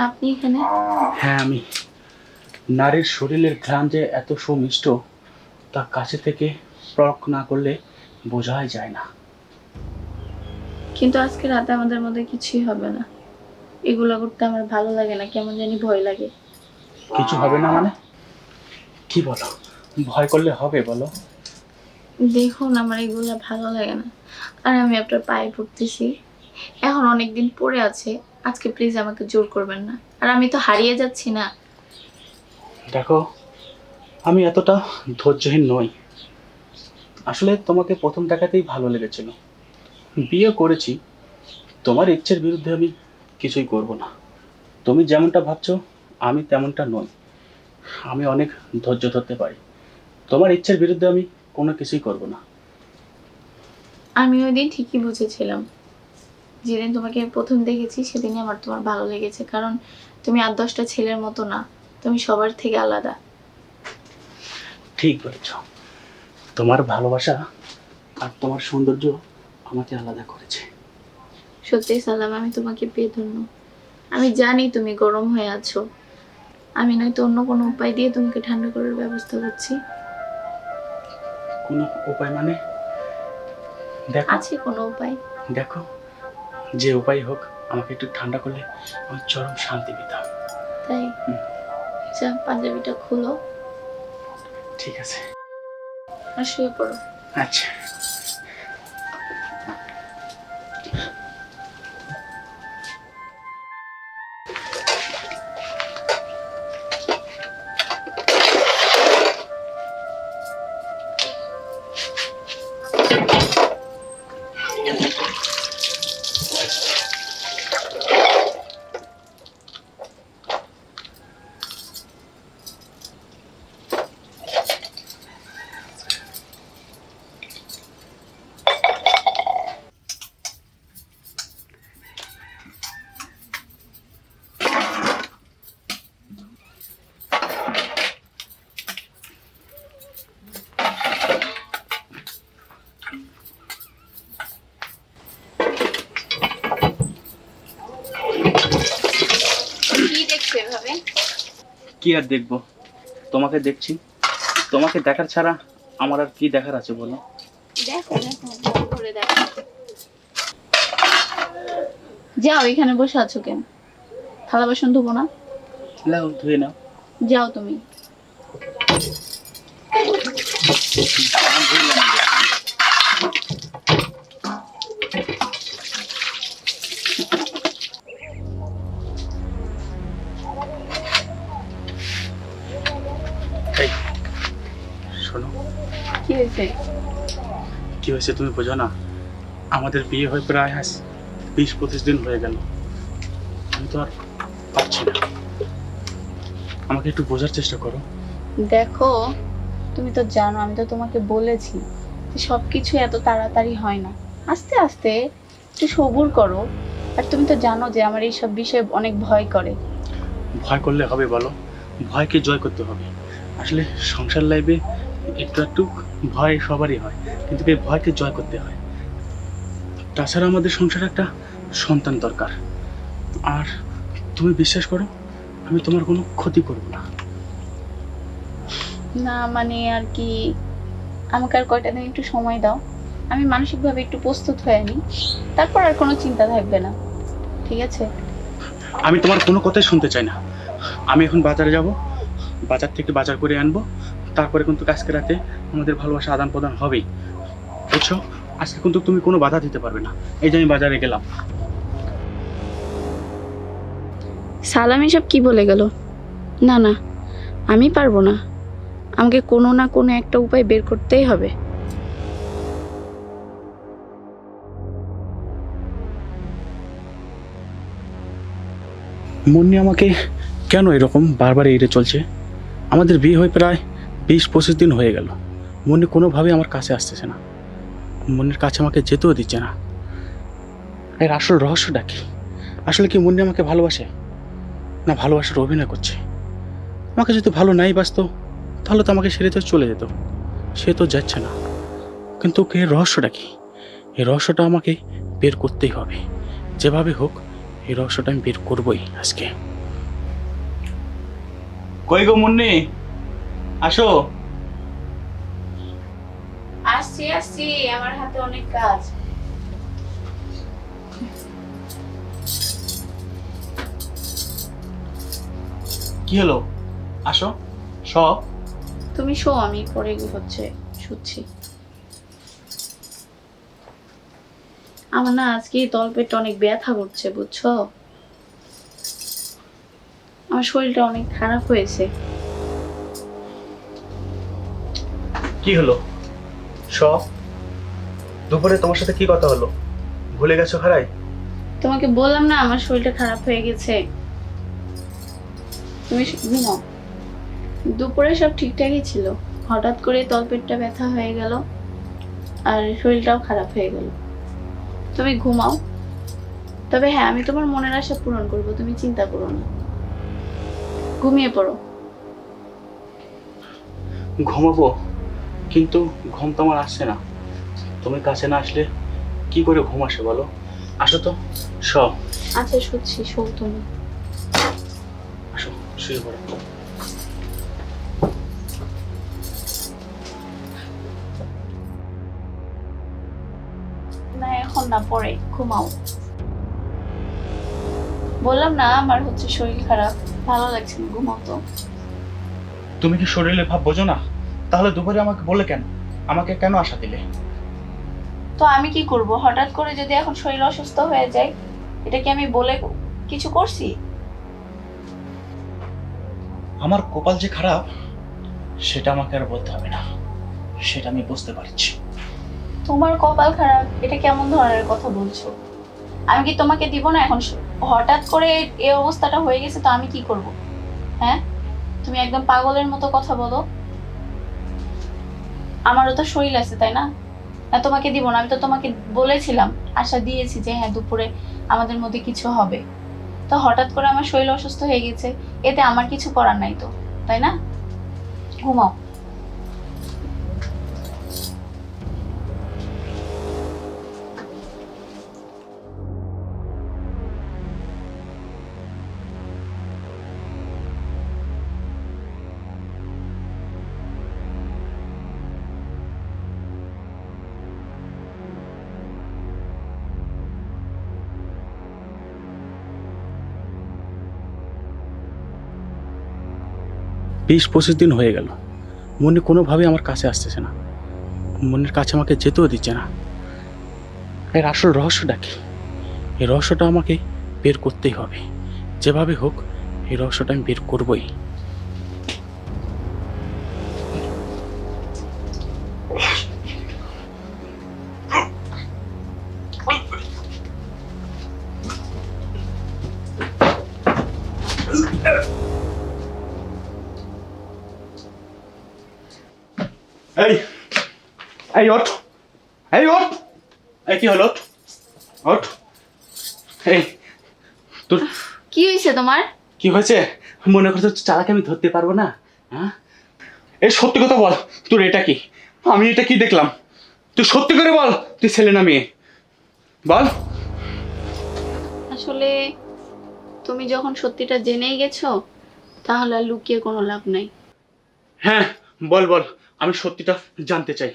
আপনি এখানে? হ্যাঁ আমি। নারীর শরীরের ঘ্রাণ যে এত সুমিষ্ট তা কাছে থেকে পরখ না করলে বোঝাই যায় না। কিন্তু আজকে রাতে আমাদের মধ্যে কিছুই হবে না। এগুলো করতে আমার ভালো লাগে না, কেমন জানি ভয় লাগে। কিছু হবে না মানে? কি বলো, ভয় করলে হবে বলো? দেখুন, আমার এগুলো ভালো লাগে না। আর আমি আপনার পায়ে পড়তেছি, এখন অনেকদিন পড়ে আছে, আজকে প্লিজ আমাকে জোর করবেন না। আর আমি তো হারিয়ে যাচ্ছি না। দেখো, আমি এতটা ধৈর্যহীন নই। আসলে তোমাকে প্রথম দেখাতেই ভালো লেগেছিল, বিয়ে করেছি। তোমার ইচ্ছের বিরুদ্ধে আমি কিছুই করব না। তুমি যেমনটা ভাবছো আমি তেমনটা নই। আমি অনেক ধৈর্য ধরতে পারি। তোমার ইচ্ছের বিরুদ্ধে আমি কোনো কিছুই করব না। আমি ওই দিন ঠিকই বুঝেছিলাম, যেদিন তোমাকে প্রথম দেখেছি সেদিনই আমার তোমার ভালো লেগেছে, কারণ তুমি ৮-১০টা ছেলের মতো না, তুমি সবার থেকে আলাদা। ঠিক বলেছ। তোমার ভালোবাসা আর তোমার সৌন্দর্য আমাকে আলাদা করেছে। সত্যি সালাম, আমি তোমাকে পেয়ে ধন্য। আমি জানি তুমি গরম হয়ে আছো, আমি নয়তো অন্য কোনো উপায় দিয়ে তোমাকে ঠান্ডা করার ব্যবস্থা করছি। কোনো উপায় মানে? দেখো, আছে কোনো উপায়? দেখো, যে উপায় হোক আমাকে একটু ঠান্ডা করলে আমি চরম শান্তি পেতাম। তাই? যা, পাঞ্জাবিটা খুলো ঠিক আছে। আর শুয়ে পড়ো। আচ্ছা। কি দেখছো এভাবে? কি আর দেখবো, তোমাকে দেখছি। তোমাকে দেখার ছাড়া আমার আর কি দেখার আছে বলো? দেখো দেখো, ভালো করে দেখো। যাও, এখানে বসে আছো কেন? থালা বাসন ধোবো না? লাও ধুয়ে নাও। যাও তুমি। আমি ধুইলাম যে। এই শোনো। কি হয়েছে? কি হয়েছে তুমি বোঝো না? আমাদের বিয়ে হয়ে প্রায় 20-25 দিন হয়ে গেল। আমি তো আর পারছি না। আমাকে একটু বোঝার চেষ্টা করো। দেখো, তুমি তো জানো, আমি তো তোমাকে বলেছি যে সবকিছু এত তাড়াতাড়ি হয় না, আস্তে আস্তে একটু সবুর করো। আর তুমি তো জানো যে আমার এইসব বিষয়ে অনেক ভয় করে। ভয় করলে হবে বলো? ভয়কে জয় করতে হবে। আসলে সংসার লাইফে একটু একটু ভয় সবারই হয়, কিন্তু এই ভয়কে জয় করতে হয়। তাছাড়া আমাদের সংসারে একটা সন্তান দরকার। আর তুমি বিশ্বাস করো, আমি তোমার কোনো ক্ষতি করব না। না মানে আর কি, আমাকে আর কয়টা দিন একটু সময় দাও, আমি মানসিকভাবে একটু প্রস্তুত হয়ে নিই, তারপর আর কোনো চিন্তা থাকবে না, ঠিক আছে? আমি তোমার কোনো কথাই শুনতে চাই না। আমি এখন বাজারে যাব, বাজার থেকে বাজার করে আনবো। তারপরে কিন্তু আজকে রাতে আমাদের ভালোবাসা আদান প্রদান হবেই, বুঝছো? আজকে কিন্তু তুমি কোনো বাধা দিতে পারবে না। এই যে আমি বাজারে গেলাম। সালাম এসব কি বলে গেল? না না, আমি পারবো না, আমাকে কোনো না কোনো একটা উপায় বের করতেই হবে। মুন্নি আমাকে কেন এরকম বারবার এড়ে চলছে? আমাদের বিয়ে হয়ে প্রায় 20-25 দিন হয়ে গেল। মুন্নি কোনোভাবেই আমার কাছে আসতেছে না। মুন্নির কাছে আমাকে যেতেও দিচ্ছে না। এর আসল রহস্যটা কি? আসলে কি মুন্নি আমাকে ভালোবাসে, না ভালোবাসার অভিনয় করছে? আমাকে যদি ভালো নাই বাসতো তাহলে তো আমাকে ছেড়ে তো চলে যেত। সে তো যাচ্ছে না। কিন্তু এর রহস্যটা কি? এই রহস্যটা আমাকে বের করতেই হবে। যেভাবে হোক এই রহস্যটা আমি বের করবই আজকে। কই গো মুন্নি, আসো। আসছি আসছি, আমার হাতে অনেক কাজ। কি হলো? আসো, সব। তুমি শো, আমি পরে শুচ্ছি। আমার না আজকে তলপেটটা অনেক ব্যথা করছে, বুঝছো? আমার শরীরটা অনেক খারাপ হয়েছে। কি হলো? সব দুপুরে তোমার সাথে কি কথা হলো? ভুলে গেছো খারাই? তোমাকে বললাম না আমার শরীরটা খারাপ হয়ে গেছে। তুমি ঘুমাও। দুপুরে সব ঠিকঠাকই ছিল, হঠাৎ করে তলপেটটা ব্যথা হয়ে গেল আর শরীরটাও খারাপ হয়ে গেল। তুমি ঘুমাও। তবে হ্যাঁ, আমি তোমার মনের আশা পূরণ করব, তুমি চিন্তা করো না। ঘুমিয়ে পড়ো। ঘুমাবো, কিন্তু ঘুম তো আমার আসছে না। তুমি কাছে না আসলে কি করে ঘুম আসে বলো? আসো তো, সব। আচ্ছা শুচ্ছি, শো তুমি। আসো, শুয়ে পড়ো। না এখন না, পরে ঘুমাও। বললাম না আমার শরীর খারাপ, ভালো লাগছে না, ঘুমাও তো। তুমি কি শরীরের ভাব বোঝো না? তাহলে দুপুরে আমাকে বলে কেন? আমাকে কেন আশা দিলে? তো আমি কি করব? হঠাৎ করে যদি এখন শরীর অসুস্থ হয়ে যায়, এটা কি আমি বলে কিছু করছি? আমার কপাল যে খারাপ সেটা আমাকে আর বলতে হবে না, সেটা আমি বুঝতে পারছি। তোমার কপাল খারাপ, এটা কেমন ধরনের কথা বলছো? আমি কি তোমাকে দিব না এখন? হঠাৎ করে এই অবস্থাটা হয়ে গেছে, তো আমি কি করব? হ্যাঁ, তুমি একদম পাগলের মতো কথা বলো। আমারও তো শরীর আছে, তাই না? না তোমাকে দিব না? আমি তো তোমাকে বলেছিলাম, আশা দিয়েছি যে হ্যাঁ দুপুরে আমাদের মধ্যে কিছু হবে। তো হঠাৎ করে আমার শরীর অসুস্থ হয়ে গেছে, এতে আমার কিছু করার নাই তো, তাই না? ঘুমাও। বিশ 25 দিন হয়ে গেল, মনে কোনোভাবে আমার কাছে আসতেছে না। মনের কাছে আমাকে যেতেও দিচ্ছে না। এর আসল রহস্যটা কি? এই রহস্যটা আমাকে বের করতেই হবে। যেভাবে হোক এই রহস্যটা আমি বের করবই। এই এই ওঠ, এই ওঠ, এই কি হলো? ওঠ। এই তোর কি হয়েছে তোমার? কি হয়েছে? মনে করছো চালাকে আমি ধরতে পারবো না? হ্যাঁ, এই সত্যি কথা বল, তোর এটা কি? আমি এটা কি দেখলাম? তুই সত্যি করে বল, তুই ছেলে না মেয়ে? বল। আসলে তুমি যখন সত্যিটা জেনেই গেছো, তাহলে আর লুকিয়ে কোনো লাভ নাই। হ্যাঁ বল বল, আমি সত্যিটা জানতে চাই।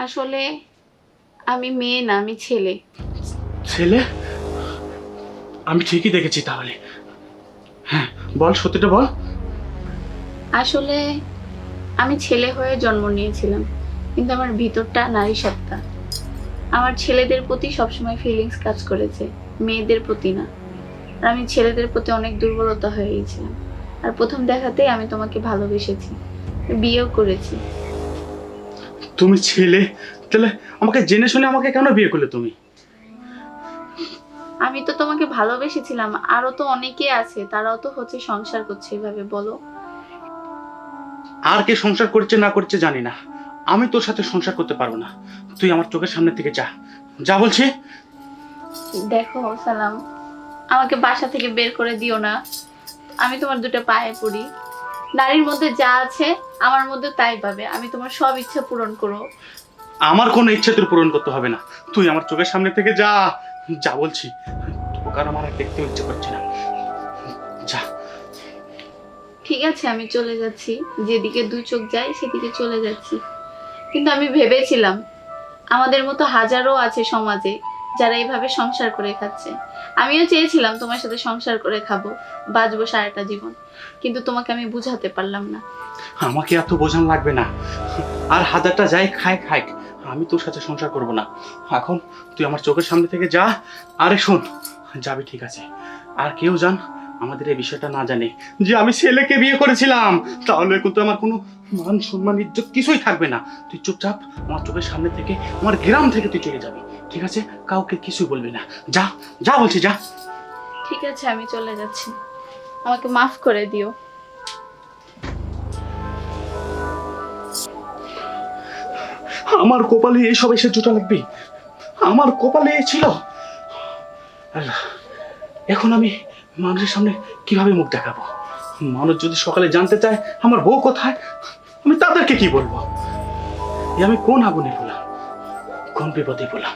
আসলে আমি মেয়ে না, আমি ছেলে। ছেলে? আমি ঠিকই দেখেছি তাহলে। হ্যাঁ বল, সত্যিটা বল। আসলে আমি ছেলে হয়ে জন্ম নিয়েছিলাম, কিন্তু আমার ভিতরটা নারী সত্তা। আমার ছেলেদের প্রতি সবসময় ফিলিংস কাজ করেছে, মেয়েদের প্রতি না। আর আমি ছেলেদের প্রতি অনেক দুর্বলতা হয়ে গেছিলাম। আর প্রথম দেখাতেই আমি তোমাকে ভালোবেসেছি, বিয়েও করেছি। তুমি ছেলে, তাহলে আমাকে জেনে শুনে আমাকে কেন বিয়ে করলে তুমি? আমি তো তোমাকে ভালোবেসেছিলাম, আরো তো অনেকে আছে, তারাও তো সংসার করছে, এভাবে বলো। আর কে সংসার করছে না করছে জানি না, আমি তোর সাথে সংসার করতে পারবো না। তুই আমার চোখের সামনে থেকে যা, যা বলছি। দেখো সালাম, আমাকে বাসা থেকে বের করে দিও না। আমি তোমার দুটো পায়ে পড়ি। নারীর মধ্যে যা আছে আমার মধ্যে তাই পাবে। আমি তোমার সব ইচ্ছা পূরণ করো। আমার কোনো ইচ্ছে তোর পূরণ করতে হবে না, তুই আমার চোখের সামনে থেকে যা, যা বলছি। তোকে আর আমার আর দেখতেও ইচ্ছে করছে না, যা। ঠিক আছে, আমি চলে যাচ্ছি, যেদিকে দু চোখ যায় সেদিকে চলে যাচ্ছি। কিন্তু আমি ভেবেছিলাম আমাদের মতো হাজারো আছে সমাজে যারা এইভাবে সংসার করে খাচ্ছে। আমিও চেয়েছিলাম তোমার সাথে সংসার করে খাবো, বাঁচবো সারাটা জীবন, কিন্তু তোমাকে আমি বুঝাতে পারলাম না। আমাকে এত বোঝান লাগবে না। আর হাজারটা যাই খায় খায়, আমি তোর সাথে সংসার করব না। এখন তুই আমার চোখের সামনে থেকে যা। আরে শোন, যাবি ঠিক আছে, আর কেউ জান আমাদের এই বিষয়টা না জানে যে আমি ছেলেকে বিয়ে করেছিলাম, তাহলে কিন্তু আমার কোনো মান সম্মান ইজ্জত কিছুই থাকবে না। তুই চুপচাপ আমার চোখের সামনে থেকে, আমার গ্রাম থেকে তুই চলে যাবি, ঠিক আছে? কাউকে কিছুই বলবি না। যা যা বলছি, যা। ঠিক আছে, আমি চলে যাচ্ছি, আমাকে মাফ করে দিও। আমার কপালে এইসব এসে জুটা লাগবে? আমার কপালে এই ছিল? আল্লাহ, এখন আমি মানুষের সামনে কিভাবে মুখ দেখাবো? মানুষ যদি সকালে জানতে চায় আমার বউ কোথায়, আমি তাদেরকে কি বলবো? এ আমি কোন আগুনে পড়লাম, কোন বিপদে পড়লাম?